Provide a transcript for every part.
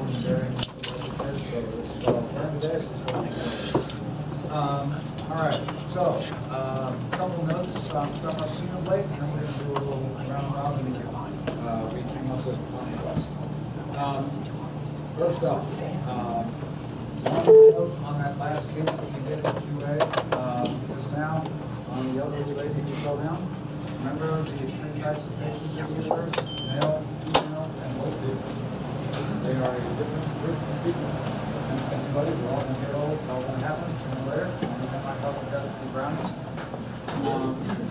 All right, so, couple notes on stuff I've seen of late, and then we're gonna do a little round robin we came up with on the bus. First off, one note on that last case that we did at QA, just now, on the elderly lady who fell down. Remember the three types of patients that we use, male, female, and old people. They are a different group of people. And anybody, we're all gonna get old, it's all gonna happen, sooner or later. I might talk about the brownies.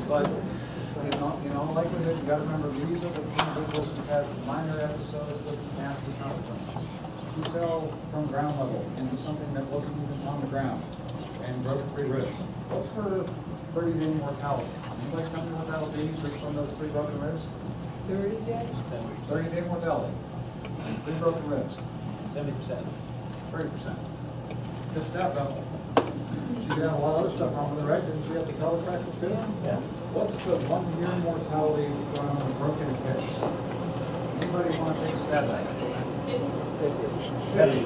But in all likelihood, you gotta remember these are the individuals who have minor episodes with nasty consequences. Who fell from ground level into something that wasn't even on the ground and broke 3 ribs. What's her 30-day mortality? Anybody tell me what that'll be just from those 3 broken ribs? 30 days? 30-day mortality. 3 broken ribs. 70%. 30%. Good stuff, though. She had a lot of other stuff wrong with her, right? Didn't she have the chiropractor too? Yeah. What's the 1-year mortality from a broken hips? Anybody want to take a stab at it? 50%.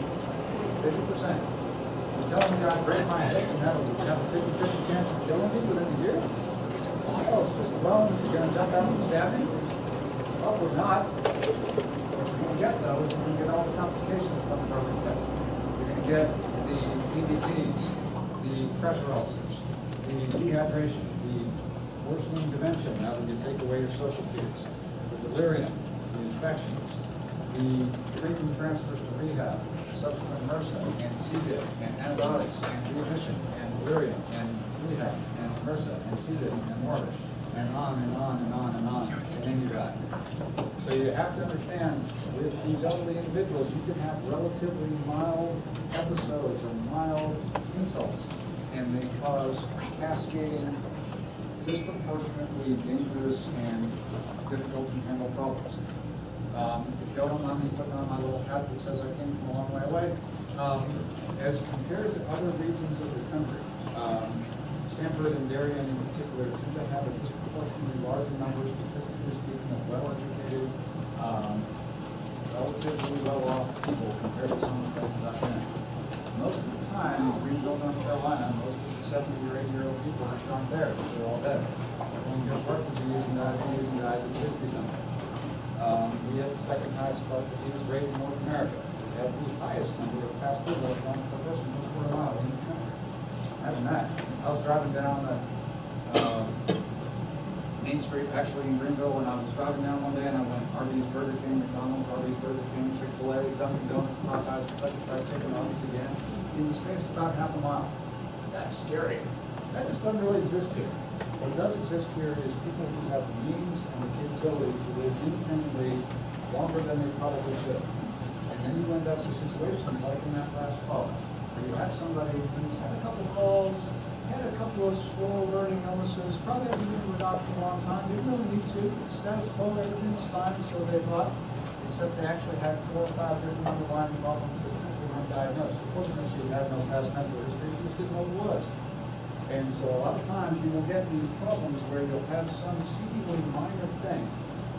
50%. You're telling me I break my hip and have a 50-50 chance of killing me within a year? Oh, it's just bones. You're going to jump out and stab me? Probably not. What you're going to get, though, is you're going to get all the complications from the broken hip. You're going to get the DVTs, the pressure ulcers, the dehydration, the worsening dementia now that you take away your social cues, the delirium, the infections, the treatment transfers to rehab, subsequent MRSA and CDID and antibiotics and readmission and delirium and rehab and MRSA and CDID and morbid and on and on and on and on, and then you die. So you have to understand, with these elderly individuals, you can have relatively mild episodes or mild insults, and they cause cascading, disproportionately dangerous and difficult to handle problems. If you don't mind me putting on my little hat that says I came from a long way away, as compared to other regions of the country, Stanford and Darien in particular tend to have a disproportionately larger number, statistically speaking, of well-educated, relatively well-off people compared to some of the places I've been. Most of the time, in Greenville, North Carolina, most of the 70 or 80-year-old people are strong there because they're all dead. Everyone gets heart disease and diabetes and dies at 50-something. We had the second highest heart disease rate in North America. We had the highest number of past due lung per person per square mile in the country. Imagine that. I was driving down Main Street, actually in Greenville, and I was driving down one day and I went Arby's, Burger King, McDonald's, Arby's, Burger King, Chick-fil-A, Dunkin' Donuts, Popeyes, Kentucky Fried Chicken, Arby's again, in the space of about half a mile. That's scary. That just doesn't really exist here. What does exist here is people who have the means and the capability to live independently longer than they probably should. And then you end up in situations like in that last call, where you have somebody who's had a couple calls, had a couple of slow learning illnesses, probably hasn't been to a doctor in a long time, didn't really need to, status quo, everything's fine, so they thought, except they actually had 4 or 5 different underlying problems that simply weren't diagnosed. It wasn't that she had no past medical history, she just didn't know what it was. And so a lot of times you will get these problems where you'll have some seemingly minor thing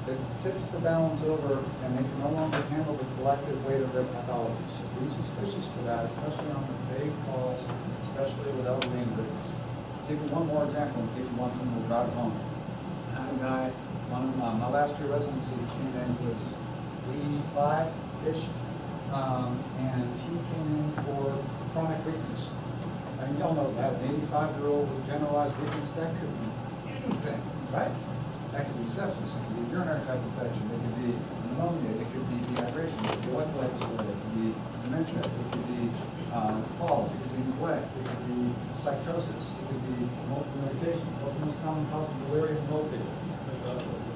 that tips the balance over and they can no longer handle the collective weight of their pathology. So be suspicious for that, especially on the vague calls, especially with elderly individuals. I'll give you one more example in case you want someone to drive it home. I had a guy, my last year residency came in, he was 85-ish, and he came in for chronic weakness. I mean, y'all know that an 85-year-old with generalized weakness, that could be anything, right? That could be sepsis, it could be urinary tract infection, it could be pneumonia, it could be dehydration, it could be electrolyte disorder, it could be dementia, it could be falls, it could be neglect, it could be psychosis, it could be multiple medications. What's the most common cause of delirium in old people?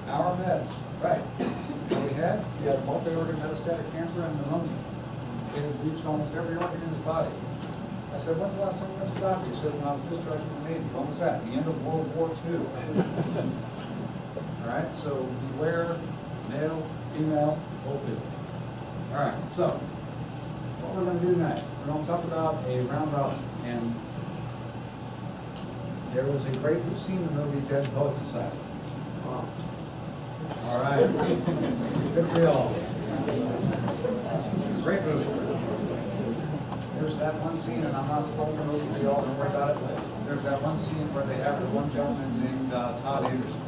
Our meds, right. What we had multi-organ metastatic cancer and pneumonia. It had reached almost every organ in his body. I said, when's the last time you went to the doctor? He said, when I was discharged from the Navy. When was that? The end of World War II. All right, so beware, male, female, old people. All right, so what we're going to do next, we're going to talk about a round robin. And there was a great, who's seen the movie Dead Poet Society? Wow. All right, good for y'all. Great movie. that one scene, and I'm not spoiling the movie for y'all, don't worry about it. There's that one scene where they have the one gentleman named Todd Anderson.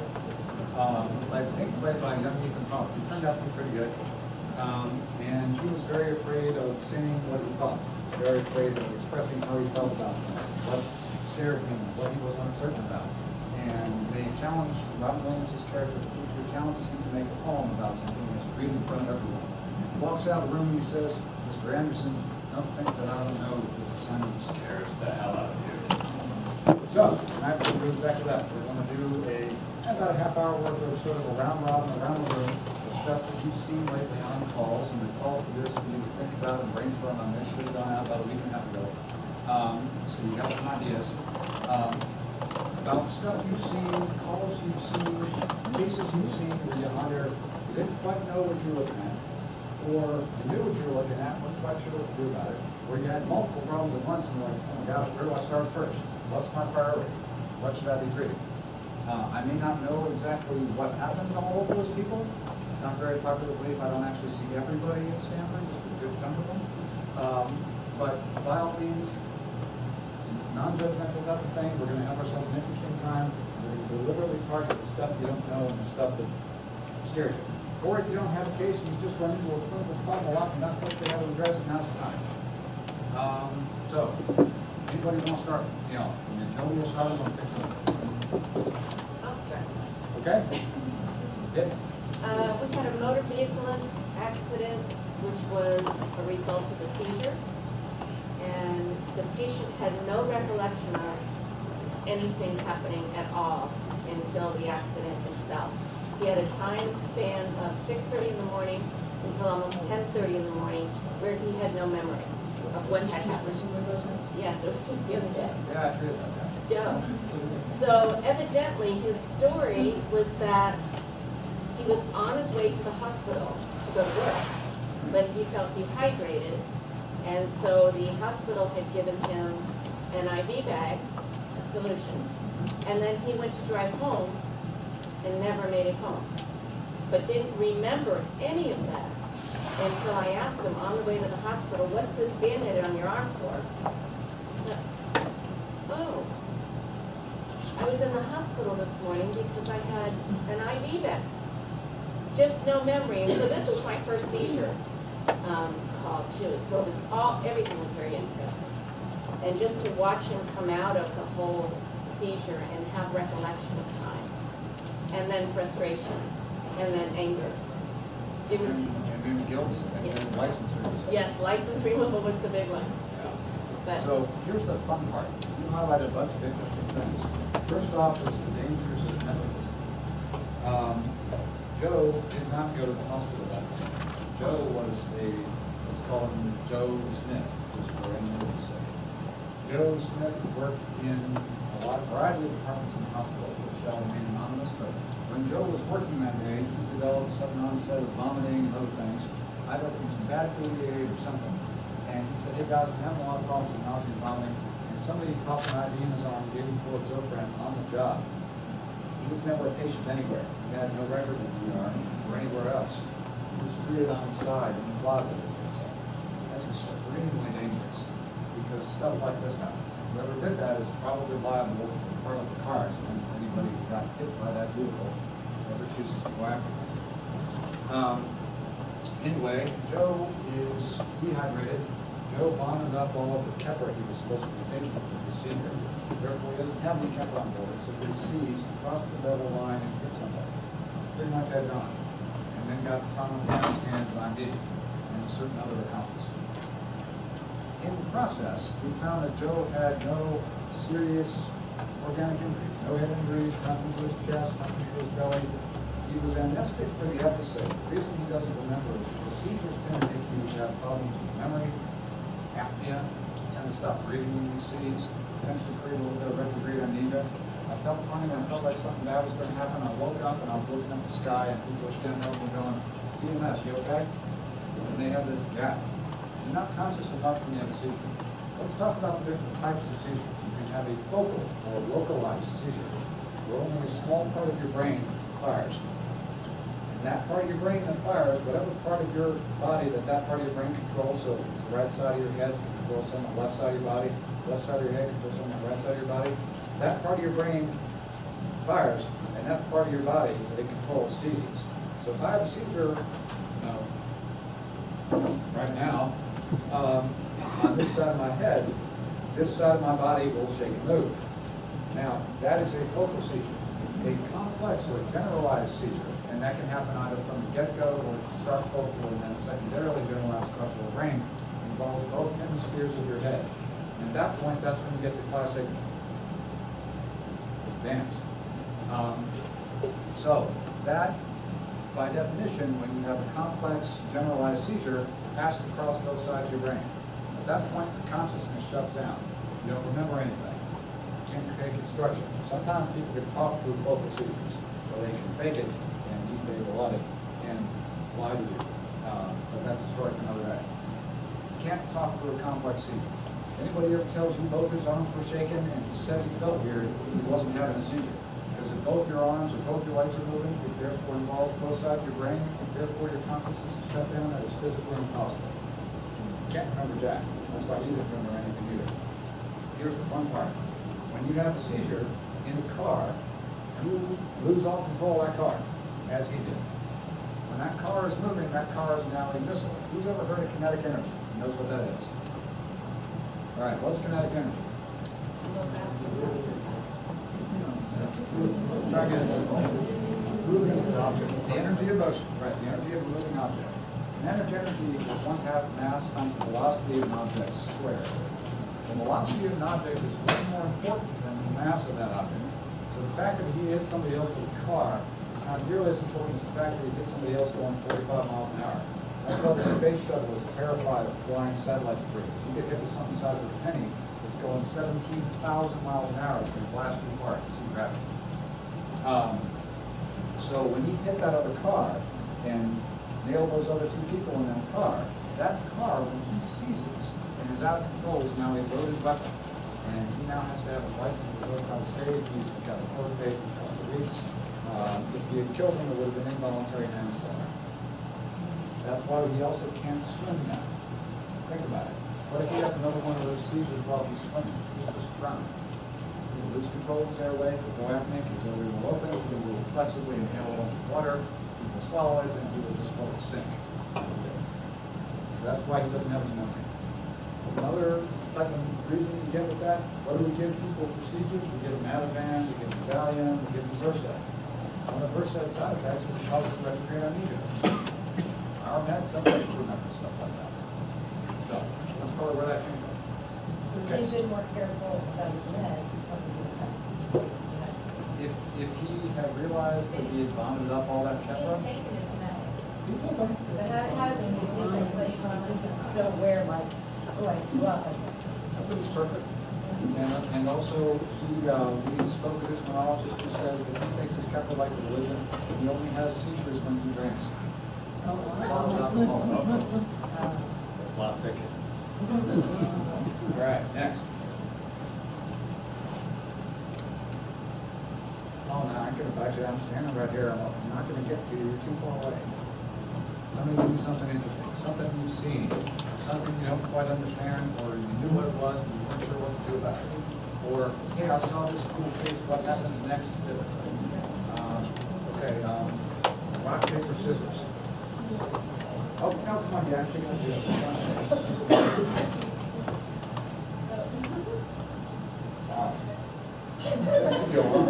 I think played by young Ethan Hawke. He turned out to be pretty good. And he was very afraid of saying what he thought, very afraid of expressing how he felt about things, what scared him, what he was uncertain about. And they challenged, Robin Williams' character, the teacher, challenges him to make a poem about something he has to read in front of everyone. He walks out of the room and he says, Mr. Anderson, don't think that I don't know that this assignment scares the hell out of you. So, tonight we're going to do exactly that. We're going to do about a half hour worth of sort of a round robin around the room. Stuff that you've seen lately on calls, and the call for this, we need to think about and brainstorm on this. Should have gone out about a week and a half ago. So you got some ideas about stuff you've seen, calls you've seen, cases you've seen where you either didn't quite know what you were looking at, or you knew what you were looking at, weren't quite sure what to do about it, or you had multiple problems at once and you're like, oh my gosh, where do I start first? What's my priority? What should I be treating? I may not know exactly what happened to all of those people. Not very popular belief. I don't actually see everybody in Stanford, just a good chunk of them. But by all means, non-judgmental type of thing. We're going to have ourselves an interesting time. We're going to deliberately target the stuff you don't know and the stuff that scares you. Or if you don't have a case and you just run into a clinical problem a lot and not quite sure how to address it, now's the time. So, anybody want to start? You know, nobody will start. I don't think so. I'll start. Okay. Yeah. We had a motor vehicle accident, which was a result of a seizure, and the patient had no recollection of anything happening at all until the accident itself. He had a time span of 6:30 in the morning until almost 10:30 in the morning, where he had no memory of what had happened. Yes, it was just the other day. Yeah, I treated that. Joe. So evidently, his story was that he was on his way to the hospital to go to work, but he felt dehydrated, and so the hospital had given him an IV bag, a solution, and then he went to drive home and never made it home, but didn't remember any of that until I asked him on the way to the hospital, what's this Band-Aid on your arm for? He said, oh, I was in the hospital this morning because I had an IV bag. Just no memory. And so this was my first seizure call too. So it was everything was very interesting. And just to watch him come out of the whole seizure and have recollection of time. And then frustration. And then anger. It was, and then guilt and then license removal. yes, license removal was the big one. But So here's the fun part. You highlighted a bunch of interesting things. First off is the dangers of nepotism. Joe did not go to the hospital that day. Joe was let's call him Joe Smith, just for anyone to say. Joe Smith worked in a variety of departments in the hospital, which shall remain anonymous, but when Joe was working that day, he developed sudden onset of vomiting and other things, either from some bad food he ate or something. And he said, hey guys, I'm having a lot of problems with nausea and vomiting, and somebody popped an IV in his arm, gave him full of Zofran on the job. He was never a patient anywhere. He had no record in the ER or anywhere else. He was treated on the side in the closet, as they say. That's extremely dangerous because stuff like this happens. Whoever did that is probably liable for part of the cars and anybody who got hit by that vehicle, whoever chooses to act. Anyway, Joe is dehydrated. Joe vomited up all of the Kepper he was supposed to be taking for the procedure. Therefore, he doesn't have any Kepper on board, so he seized, crossed the double line, and hit somebody. Pretty much head on. And then got traumatized and IV and certain other accounts. In the process, we found that Joe had no serious organic injuries, no head injuries, nothing to his chest, nothing to his belly. He was amnestic for the episode. The reason he doesn't remember is the seizures tend to make you have problems with memory, apnea, you tend to stop breathing when you seize, potentially create a little bit of retrograde amnesia. I felt funny and I felt like something bad was going to happen. I woke up and I was looking at the sky and people were standing over me going, CMS, you okay? And they have this gap. You're not conscious enough when you have a seizure. Let's talk about the different types of seizures. You can have a focal or localized seizure, where only a small part of your brain fires. And that part of your brain that fires, whatever part of your body that part of your brain controls, so it's the right side of your head to control some on the left side of your body, left side of your head controls some on the right side of your body, that part of your brain fires, and that part of your body that it controls seizes. So if I have a seizure, right now, on this side of my head, this side of my body will shake and move. Now, that is a focal seizure. A complex or generalized seizure, and that can happen either from the get-go or start focal and then secondarily generalized across the brain, involves both hemispheres of your head. And at that point, that's when you get the classic dance. So that, by definition, when you have a complex generalized seizure, has to cross both sides of your brain. At that point, the consciousness shuts down. You don't remember anything. You can't take instruction. Sometimes people can talk through focal seizures, or they can fake it, and they will love it, and lie to you. But that's a story for another day. You can't talk through a complex seizure. Anybody ever tells you both his arms were shaking and he said he felt weird, he wasn't having a seizure. Because if both your arms or both your legs are moving, it therefore involves both sides of your brain, and therefore your consciousness is shut down, that is physically impossible. You can't remember jack. That's why you didn't remember anything either. Here's the fun part. When you have a seizure in a car, you lose all control of that car, as he did. When that car is moving, that car is now a missile. Who's ever heard of kinetic energy? Knows what that is. All right, what's kinetic energy? Try again. The energy of motion, right, the energy of a moving object. Kinetic energy equals 1/2 mass times the velocity of an object squared. The velocity of an object is way more important than the mass of that object. So the fact that he hit somebody else with a car is not nearly as important as the fact that he hit somebody else going 45 miles an hour. That's why the space shuttle is terrified of flying satellite debris. If you get hit with something the size of a penny, it's going 17,000 miles an hour. It's going to blast you apart. It's in gravity. So when he hit that other car and nailed those other two people in that car, when he seizes and is out of control, is now a loaded weapon. And he now has to have his license revoked by the state. He's got a court date in a couple of weeks. If he had killed him, it would have been involuntary manslaughter. That's why he also can't swim now. Think about it. What if he has another one of those seizures while he's swimming? He'll just drown. He will lose control of his airway, he'll go apneic, his airway will open, he will flexibly inhale a bunch of water, he will swallow it, and he will just float sink. That's why he doesn't have any memory. Another type of reason you get with that, what do we give people for seizures? We give them Ativan, we give them Valium, we give them Zyrtec. One of the Versed side effects is it causes retrograde amnesia. Our meds don't like to remember stuff like that. So, that's probably where that came from. Okay. He's been more careful about his meds. If he had realized that he had vomited up all that Keppra, taken his meds. he took them. But how does he do that place so aware, like, oh, I threw up? Everybody's perfect. And also, we spoke with his neurologist who says that he takes his Keppra like a religion. He only has seizures when he drinks. Lot thickens. All right, next. Oh, no, I could have actually, I'm standing right here, I'm not gonna get to you, you're too far away. Somebody give me something interesting, something you've seen, something you don't quite understand, or you knew what it was, but you weren't sure what to do about it. Or, hey, I saw this cool case, what happens next physically? Rock, paper, scissors. Oh, no, come on, yeah, I think I'll do it. This could go on.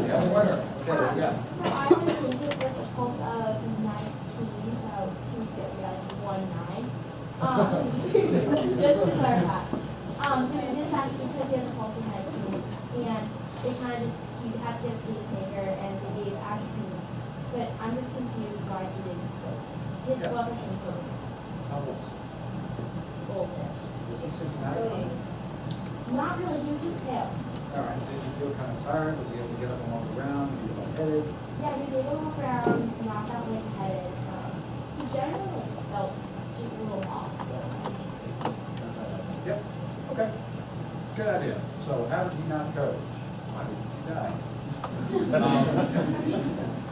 Yeah, winner. Okay, yeah. So I had a injured with a pulse of 19, about 2 weeks ago, like 19. Just to clarify. So we dispatched because he has a pulse of 19, and they kind of just, he had to get a pacemaker, and they gave atropine. But I'm just confused why he didn't quit. His blood pressure was low. How old? Goldfish. Was he symptomatic? Not really, he was just pale. All right, did you feel kind of tired? Was he able to get up and walk around? Did you get headed? Yeah, he was able to walk around, not that lightheaded. He generally felt just a little off. Yep, okay, good idea. So how did he not code? Why did he die?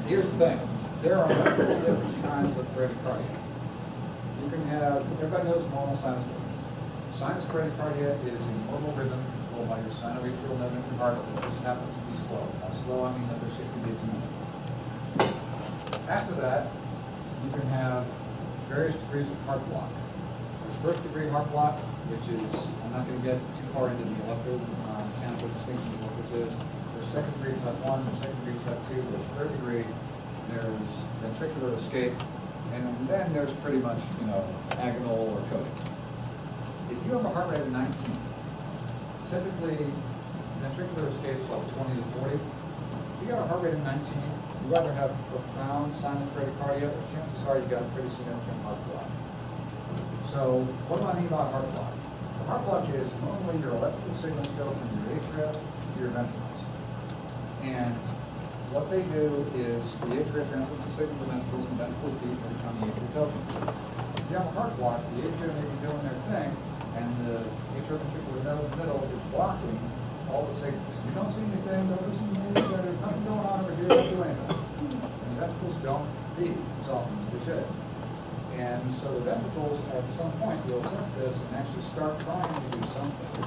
Here's the thing, there are multiple different kinds of bradycardia. You can have, everybody knows normal sinus rhythm. Sinus bradycardia is a normal rhythm controlled by your sinoatrial node in your heart that just happens to be slow. By slow, I mean under 60 beats a minute. After that, you can have various degrees of heart block. There's first degree heart block, which is, I'm not going to get too far into the electromechanical distinction of what this is. There's second degree type 1, there's second degree type 2, there's third degree, there's ventricular escape, and then there's pretty much, agonal or coding. If you have a heart rate of 19, typically ventricular escape is like 20 to 40. If you got a heart rate of 19, you either have profound sinus bradycardia, or chances are you got a pretty significant heart block. So what do I mean by heart block? The heart block is normally your electrical signals go from your atria to your ventricles. And what they do is the atria transmits the signal to the ventricles, and ventricles beat every time the atria tells them to. If you have a heart block, the atria may be doing their thing, and the atrioventricular node in the middle is blocking all the signals. You don't see anything, don't listen to me, there's nothing going on over here, don't do anything. And the ventricles don't beat as often as they should. And so the ventricles, at some point, will sense this and actually start trying to do something.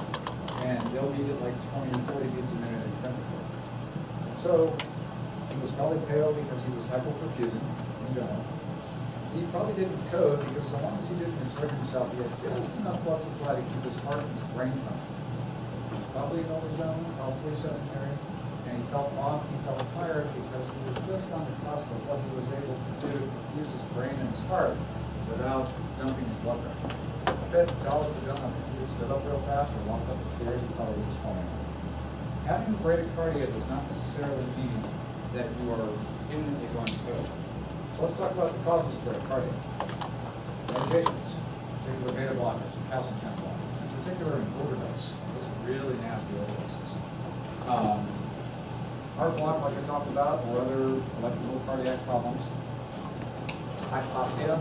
And they'll beat it like 20 and 40 beats a minute intrinsically. And so he was probably pale because he was hypoperfusing in general. He probably didn't code because so long as he didn't exert himself, he had just enough blood supply to keep his heart and his brain functioning. He was probably an older gentleman, probably sedentary, and he felt off, he felt tired because he was just on the cusp of what he was able to do to use his brain and his heart without dumping his blood pressure. $50 for donuts, if he had stood up real fast or walked up the stairs, he probably was falling. Having bradycardia does not necessarily mean that you are imminently going to code. So let's talk about the causes of bradycardia. Medications, particular beta blockers, and calcium channel blockers, in particular in overdose. Those are really nasty overdoses. Heart block, like I talked about, or other electrical cardiac problems. Hypoxia,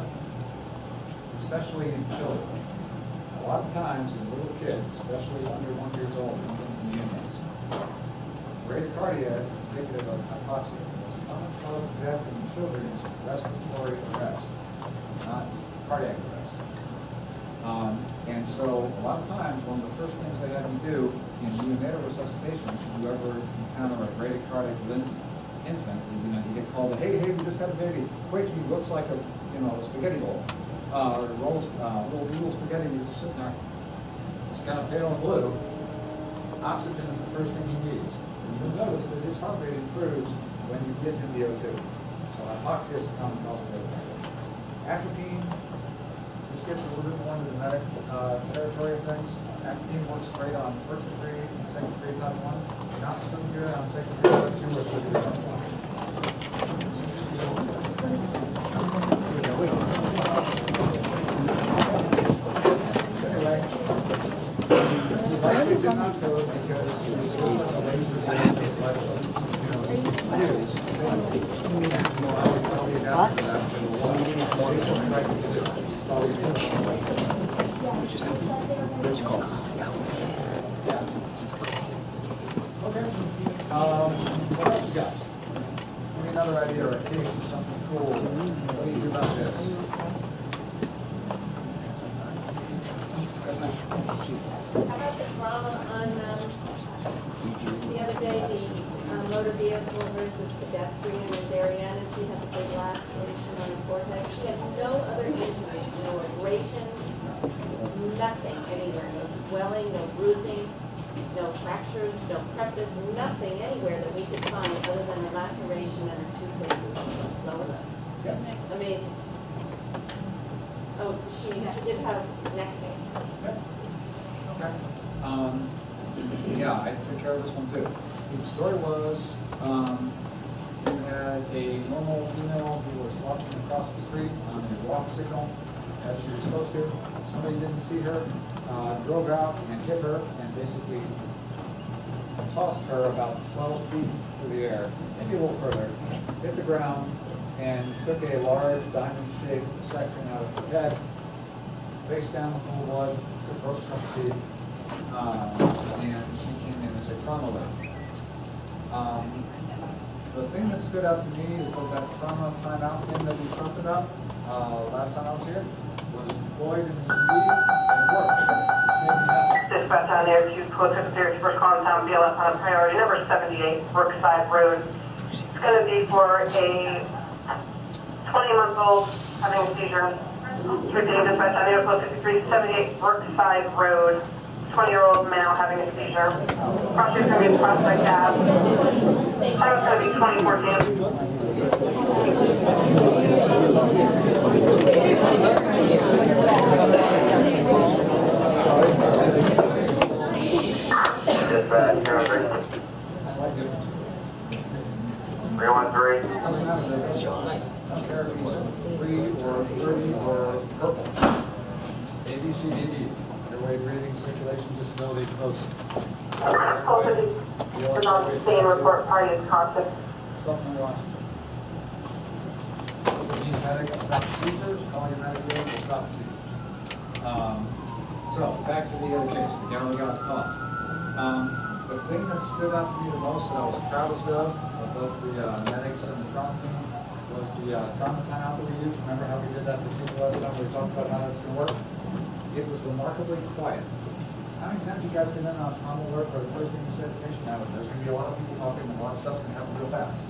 especially in children. A lot of times in little kids, especially under 1 year old, infants and newborns, bradycardia is indicative of hypoxia. The most common cause of death in children is respiratory arrest, not cardiac arrest. And so a lot of times, one of the first things they have you do in neonatal resuscitation, should you ever encounter a bradycardic infant, you get called, hey, we just had a baby, quick, he looks like a spaghetti bowl, or little noodle spaghetti, he's just sitting there, it's kind of pale and blue. Oxygen is the first thing he needs. And you'll notice that his heart rate improves when you give him the O2. So hypoxia is a common cause of bradycardia. Atropine, this gets a little bit more into the medic territory of things. Atropine works great on first degree and second degree type 1, not so good on second degree type 2 or third degree type 1. Anyway, he did not code Okay. What else you got? Give me another idea or a case or something cool. What do you do about this? How about the drama on, the other day, the motor vehicle versus pedestrian in Darien, and she has a big laceration on her forehead. She had no other injuries, no abrasions, nothing anywhere, no swelling, no bruising, no fractures, no crepitus, nothing anywhere that we could find other than a laceration and her two places lower lip. Yeah. Amazing. Oh, she did have neck pain. Yep. Okay. Yeah, I took care of this one too. The story was, we had a normal female who was walking across the street on a walk signal as she was supposed to. Somebody didn't see her, drove out and hit her and basically tossed her about 12 feet through the air, maybe a little further, hit the ground, and took a large diamond-shaped section out of her head, face down, full of blood, broke some teeth, And she came in as a trauma lady. The thing that stood out to me is that trauma timeout thing that we talked about last time I was here was deployed in the meeting and worked. It's made me happy. Dispatch on air to Collective Series First Contown BLS on priority number 78 Brookside Road. It's going to be for a 20-month-old having a seizure. Repeating dispatch on air code 5378 Brookside Road. 20-year-old male having a seizure. Project going to be Prospect Ave. Time's going to be 2014. Dispatch, Slight difference. 313. Doesn't matter that it's, I don't care if he's 3 or 30 or purple. A, B, C, D, E. Airway, breathing, circulation, disability, exposure. For non-sustained report party is constant. Something to watch. Need medic, stop the seizures, call your medic, will stop the seizures. So, back to the other case, the gal who got tossed. The thing that stood out to me the most that I was proudest of both the medics and the trauma team, was the trauma timeout that we used. Remember how we did that procedure last time? We talked about how that's going to work. It was remarkably quiet. How many times you guys been in on trauma work where the first thing you said to the patient, now there's going to be a lot of people talking, and a lot of stuff's going to happen real fast.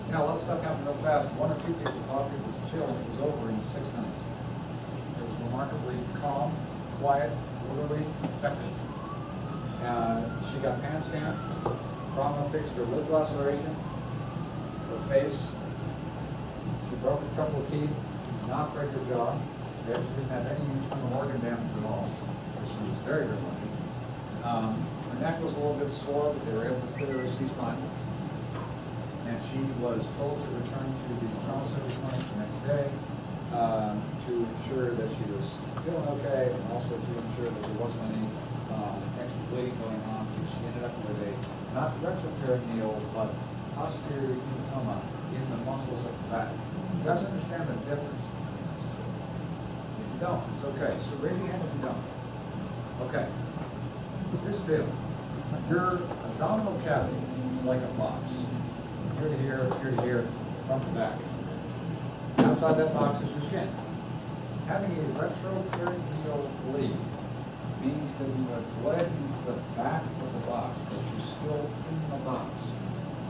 Yeah, a lot of stuff happened real fast. 1 or 2 people talked, it was chill, and it was over in 6 minutes. It was remarkably calm, quiet, orderly, effective. She got pan scanned, trauma fixed her lip laceration, her face. She broke a couple of teeth, did not break her jaw. She didn't have any internal organ damage at all, which she was very, very lucky. Her neck was a little bit sore, but they were able to clear her C-spine. And she was told to return to the trauma service clinic the next day to ensure that she was feeling okay, and also to ensure that there wasn't any extra bleeding going on, because she ended up with a, not retroperitoneal, but posterior hematoma in the muscles of the back. You guys understand the difference between those two? If you don't, it's okay. So raise your hand if you don't. Okay. Here's the deal. Your abdominal cavity is like a box. Here to here, front to back. Outside that box is your skin. Having a retroperitoneal bleed means that you have bled into the back of the box, but you're still in the box.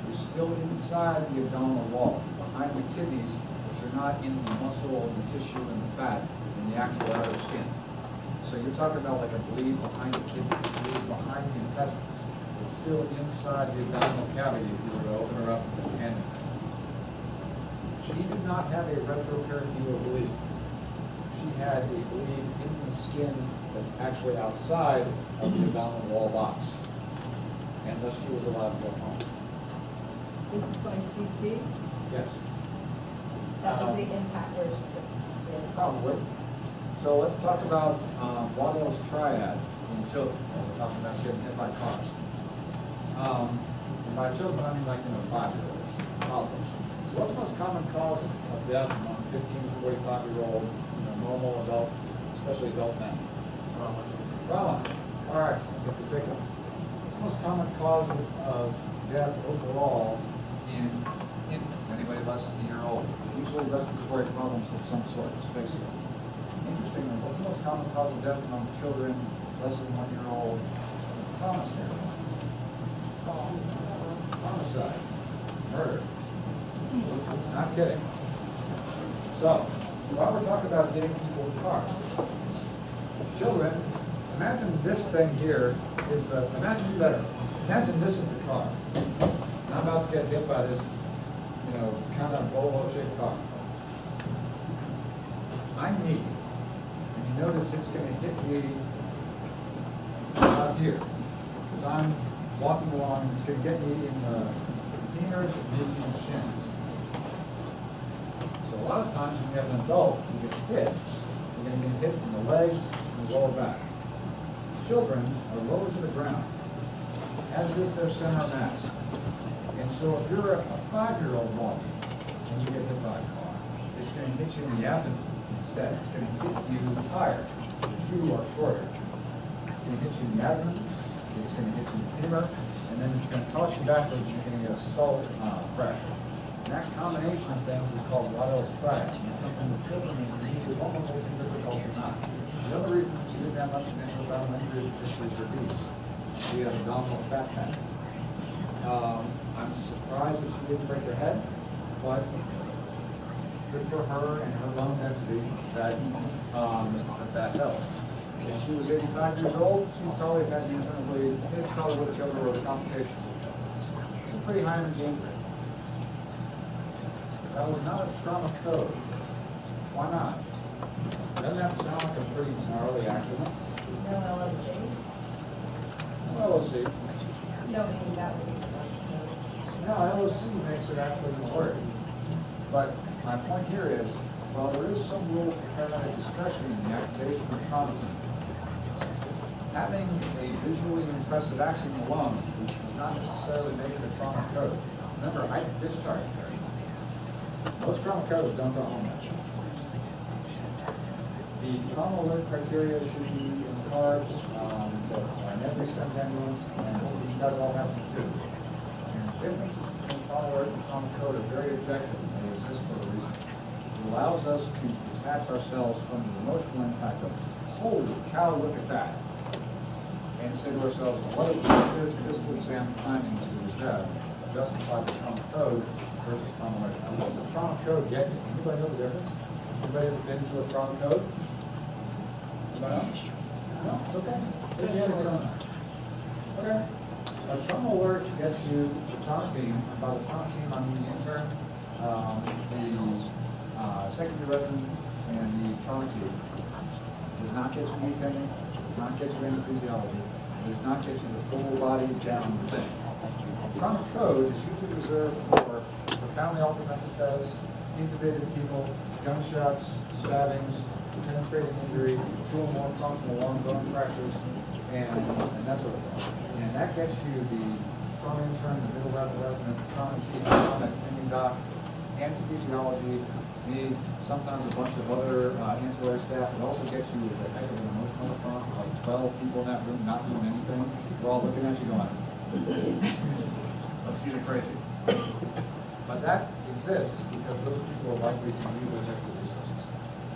You're still inside the abdominal wall, behind the kidneys, but you're not in the muscle and the tissue and the fat in the actual outer skin. So you're talking about like a bleed behind the kidneys, a bleed behind the intestines. It's still inside the abdominal cavity if you were to open her up with your hand. She did not have a retroperitoneal bleed. She had a bleed in the skin that's actually outside of the abdominal wall box. And thus she was allowed to go home. This is by CT? Yes. That was the impact where she Probably. So let's talk about Waddell's triad in children. We're talking about getting hit by cars. And by children, I mean like, 5-year-olds, toddlers. So what's the most common cause of death among 15 to 45-year-old, normal adult, especially adult men? Trauma. Car accidents in particular. What's the most common cause of death overall in infants, anybody less than a year old? Usually respiratory problems of some sort, let's face it. Interestingly, what's the most common cause of death among children less than 1 year old? Trauma standpoint. Homicide. Murder. Not kidding. So, while we're talking about getting people in cars, children, imagine this thing here is imagine this is the car. And I'm about to get hit by this, kind of Volvo-shaped car. I'm me. And you notice it's going to hit me out here. Because I'm walking along, and it's going to get me in the femurs and median shins. So a lot of times when you have an adult who gets hit, you're going to get hit from the legs and the lower back. Children are lower to the ground, as is their center of mass. And so if you're a 5-year-old walking and you get hit by a car, it's going to hit you in the abdomen instead. It's going to hit you higher. You are shorter. gonna hit you in the abdomen, it's gonna hit you in the femur, and then it's gonna toss you backwards, and you're gonna get a skull fracture. And that combination of things is called lateral fracture. And it's something that children are easily almost as difficult or not. The other reason that she didn't have much potential abdominal injury is just with her obese. She had abdominal fat pattern. I'm surprised that she didn't break her head, but good for her and her lung density that helped. If she was 85 years old, she probably had the internal bleed. It probably would have killed her with a complication. It's a pretty high range rate. That was not a trauma code. Why not? Doesn't that sound like a pretty gnarly accident? No LOC? It's an LOC. No, meaning that would be. No, LOC makes it actually work. But my point here is, while there is some role for paramedic discretion in the activation of trauma team, having a visually impressive accident alone does not necessarily make it a trauma code. Remember, I discharged her. Most trauma codes don't go home that. The trauma alert criteria should be in the cards, on every send ambulance, and you guys all have them too. And the differences between trauma alert and trauma code are very objective, and they exist for a reason. It allows us to detach ourselves from the emotional impact of, holy cow, look at that. And say to ourselves, what are the physical exam findings do we have to justify the trauma code versus trauma alert? Now, what does the trauma code get you? Anybody know the difference? Anybody ever been to a trauma code? Anybody else? No, it's okay. Okay. A trauma alert gets you the trauma team, and by the trauma team, I mean the intern, the secondary resident, and the trauma chief. Does not get you knee tendon, does not get you anesthesiology, does not get you the full body down thing. Trauma code is usually reserved for profoundly altered mental status, intubated people, gunshots, stabbings, penetrating injury, 2 or more functional long bone fractures, and that sort of thing. And that gets you the trauma intern, the middle level resident, the trauma chief, trauma attending doc, anesthesiology, me, sometimes a bunch of other ancillary staff. It also gets you with a heck of an emotional response, like 12 people in that room not doing anything. We're all looking at you going, let's see the crazy. But that exists because those people are likely to use those extra resources.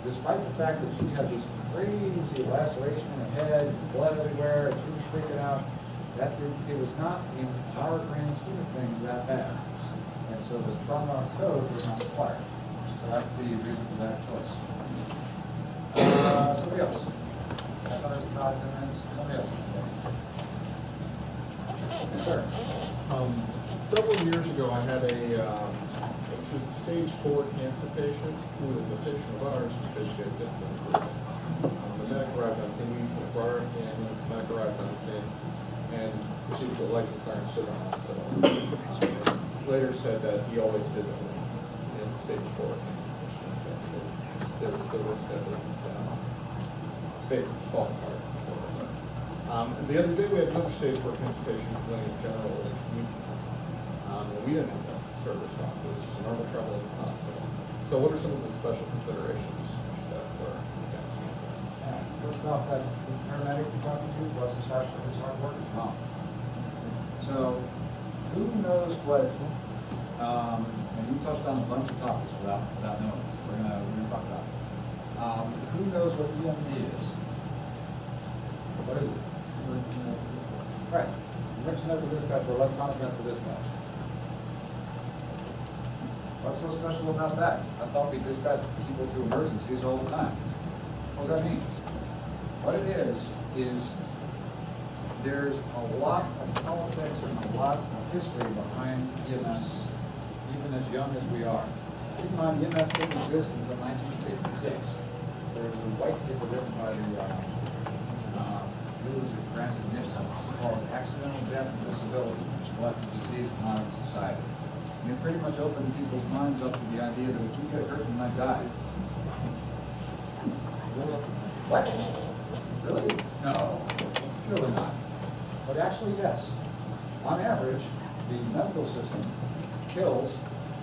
Despite the fact that she had this crazy laceration in her head, blood everywhere, and she was freaking out, it was not, in our grand scheme of things, that bad. And so this trauma code was not required. So that's the reason for that choice. Somebody else? Another 5, 10 minutes? Somebody else? Yes, sir. Several years ago, I had she was a stage 4 cancer patient who was a patient of ours because she had different. The medic arrived on scene, we brought her in, the medic arrived on scene, and she was a life and science to the hospital. Later said that he always did that in stage 4 cancer patients. There was the risk that stage fall apart. And the other day we had another stage 4 cancer patient feeling in general was weakness. We didn't have that service doctor, which is normal trouble in the hospital. So what are some of the special considerations that were First off, that paramedic you're talking to, bless his heart for his hard work, is mom. So, who knows what, and you touched on a bunch of topics without knowing this, we're gonna talk about it. Who knows what EMD is? What is it? Right, emergency medical dispatch or electronic medical dispatch. What's so special about that? I thought we dispatch people to emergencies all the time. What does that mean? What it is there's a lot of politics and a lot of history behind EMS, even as young as we are. Keep in mind, EMS didn't exist until 1966. There was a white paper written by the Lewis and Francis Nixon called Accidental Death and Disability, Collective Disease in Modern Society. And it pretty much opened people's minds up to the idea that if you get hurt, you might die. What? Really? No, surely not. But actually, yes. On average, the medical system kills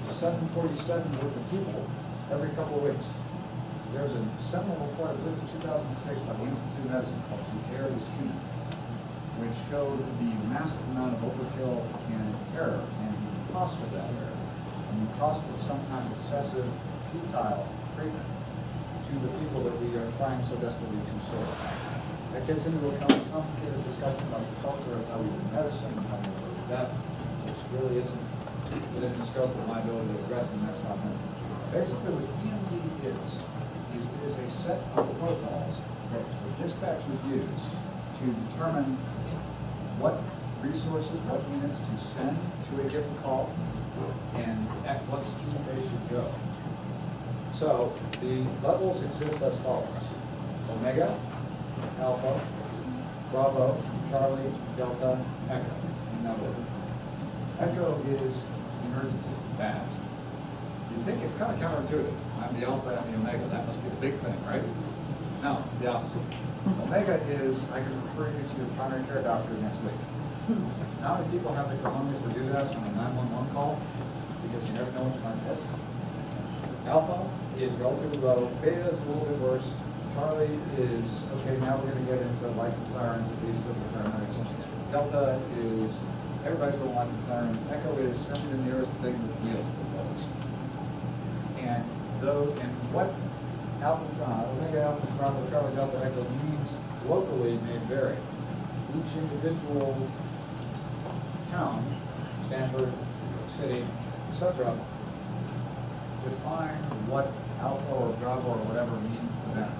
747 worth of people every couple of weeks. There's a seminal report of 2006 by the Institute of Medicine called The Air is Human. which showed the massive amount of overkill and error and the cost of that error and the cost of sometimes excessive futile treatment to the people that we are trying so desperately to serve. That gets into a complicated discussion about the culture of how we do medicine and how we approach death, which really isn't within the scope of my ability to address in the next 5 minutes. Basically, what EMD is a set of protocols that the dispatch would use to determine what resources, what units to send to a given call, and at what speed they should go. So the levels exist as follows: Omega, Alpha, Bravo, Charlie, Delta, Echo. In that order. Echo is emergency, bad. You think it's kind of counterintuitive. I'm the Alpha, I'm the Omega. That must be the big thing, right? No, it's the opposite. Omega is, I can refer you to your primary care doctor next week. How many people have the cojones to do that on a 911 call? Because you never know what you're going to miss. Alpha is relatively low. Beta is a little bit worse. Charlie is, okay, now we're going to get into lights and sirens, at least of the paramedics. Delta is, everybody's going lights and sirens. Echo is simply the nearest thing with wheels that goes. And what Alpha, Omega, Alpha, Bravo, Charlie, Delta, Echo means locally may vary. Each individual town, Stanford, City, etc., define what Alpha or Bravo or whatever means to them.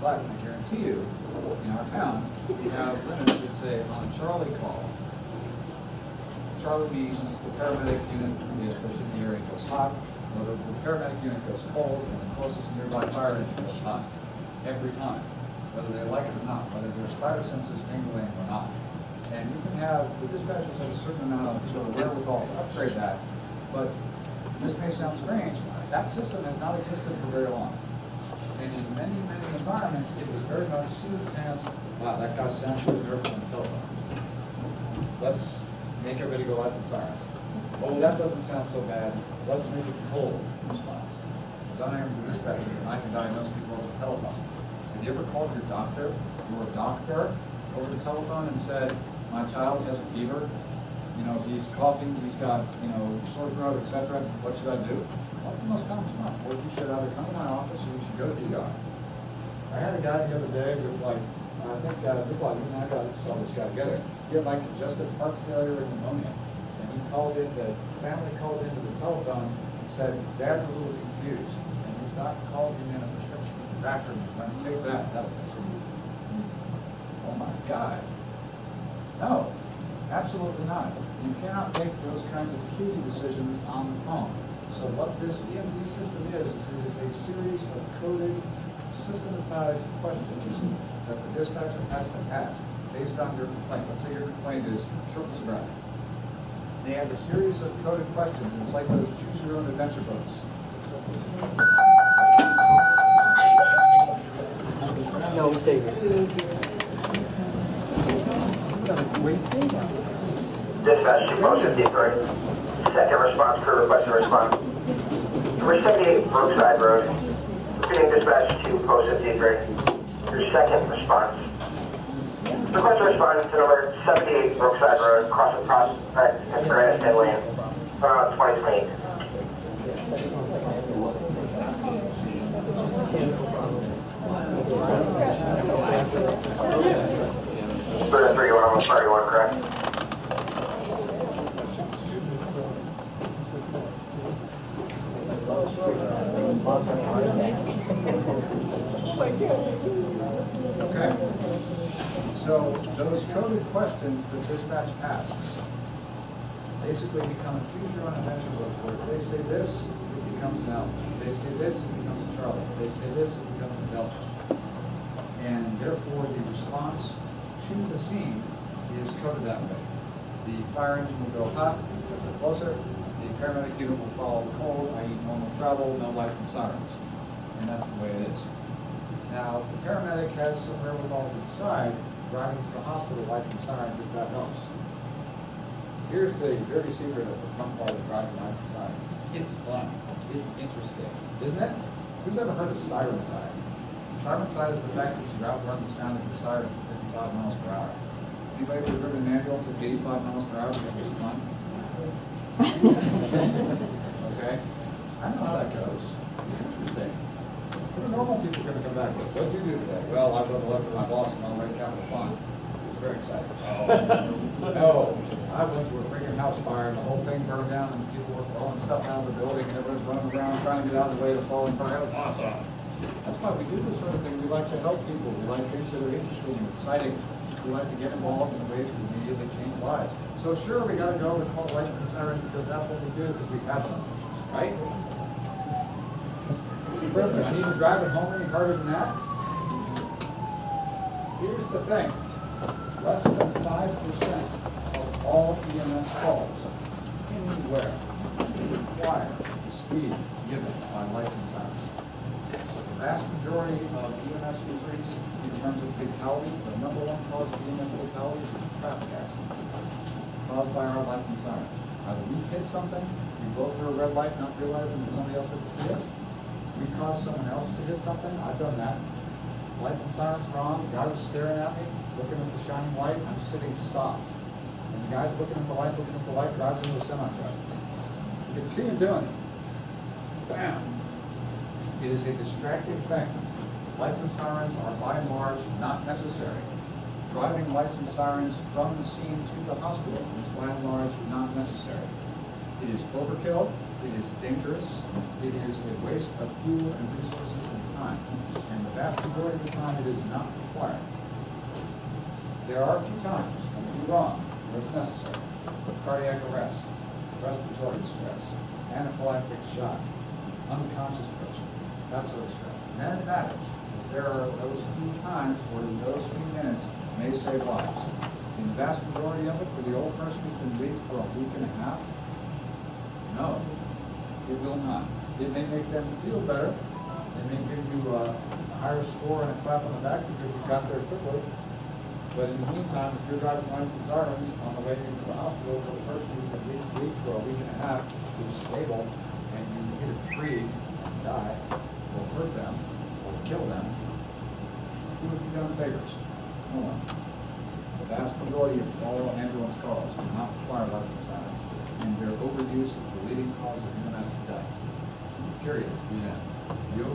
But I guarantee you, in our town, we have limits that say on a Charlie call, Charlie means the paramedic unit that's in the area goes hot, or the paramedic unit goes cold, and the closest nearby fire engine goes hot. Every time, whether they like it or not, whether their spider senses tingling or not. And you can have, the dispatchers have a certain amount of sort of wherewithal to upgrade that, but this may sound strange, that system has not existed for very long. And in many, many environments, it was very much suit pants, wow, that guy sounds really nervous on the telephone. Let's make everybody go lights and sirens. Oh, that doesn't sound so bad. Let's make it cold response. Because I am the dispatcher and I can diagnose people over the telephone. Have you ever called your doctor, over the telephone and said, my child has a fever, he's coughing, he's got, sore throat, etc. What should I do? What's the most common response? Well, you should either come to my office or you should go to the ER. I had a guy the other day with I think you and I got to sell this guy together. He had congestive heart failure and pneumonia. And he called in, the family called into the telephone and said, Dad's a little confused. And his doctor called him in a prescription from the doctor and went, take that. That was oh my God. No, absolutely not. You cannot make those kinds of acuity decisions on the phone. So what this EMD system is it is a series of coded, systematized questions that the dispatcher has to ask based on your complaint. Let's say your complaint is shortness of breath. They have a series of coded questions, and it's like those choose-your-own-adventure books. No, we say Dispatch to post 53. Second response crew request to respond. Number 78 Brookside Road. Repeating dispatch to post 53. Your second response. Request to respond to number 78 Brookside Road, crossing Prospect and Aniston Lane, around 2028. For the 31, almost 31, correct? Okay. So those coded questions that dispatch asks basically become a choose-your-own-adventure book where if they say this, it becomes an Alpha. If they say this, it becomes a Charlie. If they say this, it becomes a Delta. And therefore, the response to the scene is coded that way. The fire engine will go hot because they're closer. The paramedic unit will follow cold, i.e. normal travel, no lights and sirens. And that's the way it is. Now, if the paramedic has some wherewithal to decide, driving to the hospital, lights and sirens, if that helps. Here's the dirty secret of the fun part of driving lights and sirens. It's fun. It's interesting, isn't it? Who's ever heard of siren side? Siren side is the fact that you outrun the sound of your sirens at 55 miles per hour. Anybody ever driven an ambulance at 85 miles per hour because it's fun? Okay? I know how that goes. It's interesting. So the normal people are gonna come back with, what'd you do today? Well, I wrote a letter to my boss and I was ready to have fun. It was very exciting. No, I went to a freaking house fire and the whole thing burned down and people were throwing stuff out of the building and everyone's running around trying to get out of the way of the falling fire. It was awesome. That's why we do this sort of thing. We like to help people. We like things that are interesting and exciting. We like to get involved in ways that immediately change lives. So sure, we gotta go and call lights and sirens because that's what we do, because we have them, right? Perfect. I need to drive it home any harder than that. Here's the thing. Less than 5% of all EMS calls anywhere require the speed given by lights and sirens. So the vast majority of EMS injuries in terms of fatalities, the number one cause of EMS fatalities is traffic accidents caused by our lights and sirens. Either we hit something, we go through a red light not realizing that somebody else didn't see us, we cause someone else to hit something. I've done that. Lights and sirens were on, the guy was staring at me, looking at the shining light, I'm sitting stopped. And the guy's looking at the light, driving into a semi-truck. You can see him doing it. Bam! It is a distracting thing. Lights and sirens are by and large not necessary. Driving lights and sirens from the scene to the hospital is by and large not necessary. It is overkill, it is dangerous, it is a waste of fuel and resources and time. And the vast majority of the time it is not required. There are a few times, don't get me wrong, where it's necessary. Cardiac arrest, respiratory distress, anaphylactic shock, unconscious person, that sort of stuff. And then it matters, because there are those few times where those few minutes may save lives. In the vast majority of it, for the old person who's been weak for a week and a half, no, it will not. It may make them feel better. It may give you a higher score and a clap on the back because you got there quickly. But in the meantime, if you're driving lights and sirens on the way into the hospital for the person who's been weak for a week and a half, who's stable, and you hit a tree and die, or hurt them, or kill them, who would be done favors? No one. The vast majority of all ambulance calls do not require lights and sirens, and their overuse is the leading cause of EMS death. Period. The end. The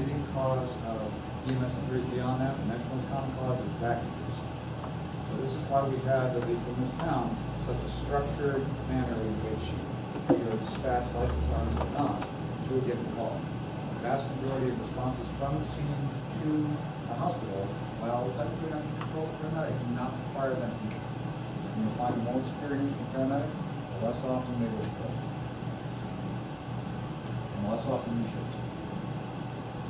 leading cause of EMS injuries beyond that, the next most common cause is back injuries. So this is why we have, at least in this town, such a structured manner in which you're dispatched, lights and sirens or not, to a given call. The vast majority of responses from the scene to the hospital, while technically under control of the paramedic, do not require them to. And you'll find the more experienced the paramedic, the less often they will go. And the less often you should.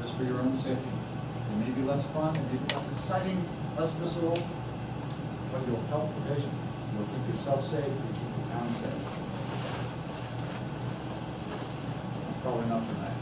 Just for your own safety. It may be less fun, it may be less exciting, less visceral, but you'll help the patient. You'll keep yourself safe, you'll keep the town safe. That's probably enough tonight.